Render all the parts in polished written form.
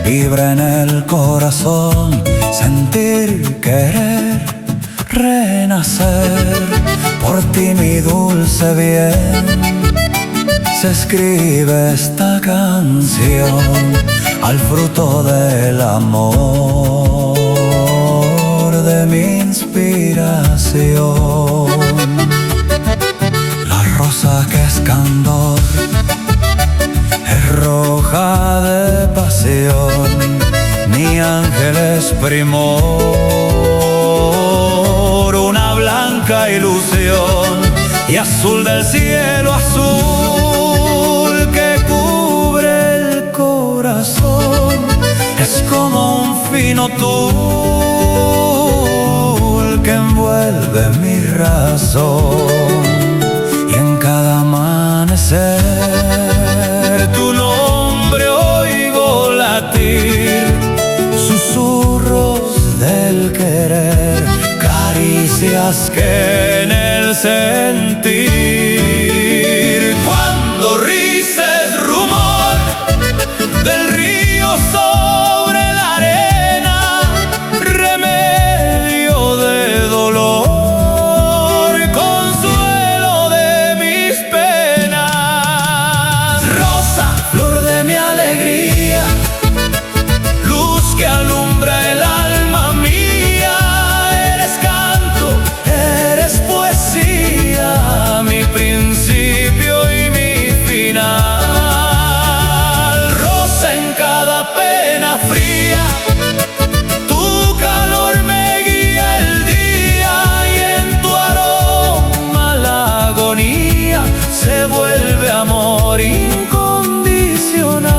Vibra en el corazón, sentir, querer, renacer. Por ti, mi dulce bien, se escribe esta canción al fruto del amor de mi inspiración. La rosa que es candor es roja de pasión, mi ángel es primor, una blanca ilusión, y azul del cielo azul que cubre el corazón. Es como un fino tul que envuelve mi razón, y en cada amanecer tu nombre oigo latir, susurros del querer, caricias que en el sentir. Cuando rices rumor del río sobre la arena, remedio de dolor, consuelo de mis penas. Rosa, flor de mi alegría, luz que alumbra el alma mía. Eres canto, eres poesía, mi principio y mi final. Rosa en cada pena fría, tu calor me guía el día, y en tu aroma la agonía se vuelve amor incondicional.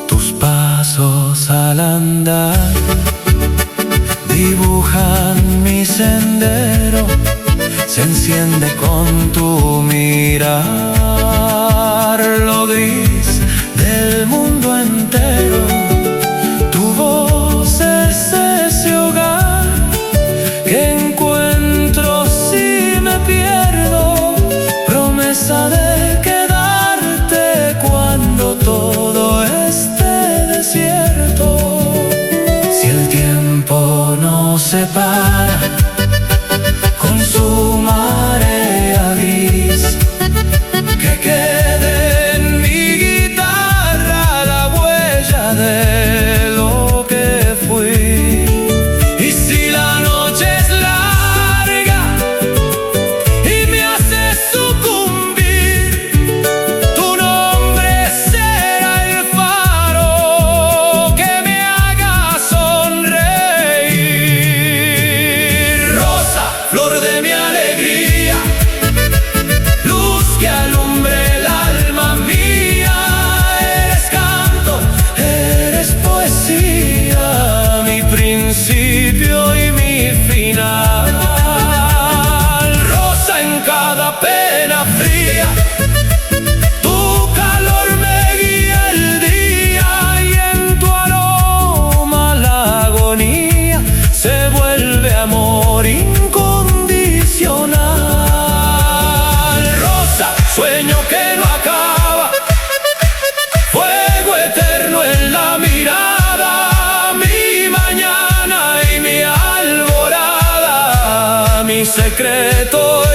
Tus pasos al andar dibujan mi sendero, se enciende con tu mirar lo gris del mundo entero. Tu voz es ese hogar que encuentro si me pierdo, promesa de quedarte cuando todo esté desierto. Si el tiempo nos separa con su marea gris, que quede en mi guitarra la huella de lo que fui. Y si la noche es larga y me hace sucumbir, tu nombre será el faro que me haga sonreír. Rosa, flor de mi alegría, luz que alumbre el alma mía. Eres canto, eres poesía, mi principio y mi final. Rosa en cada pena fría, tu calor me guía el día, y en tu aroma la agonía se vuelve amor incondicional. Rosa, sueño que no acaba, fuego eterno en la mirada, mi mañana y mi alborada, mi secreto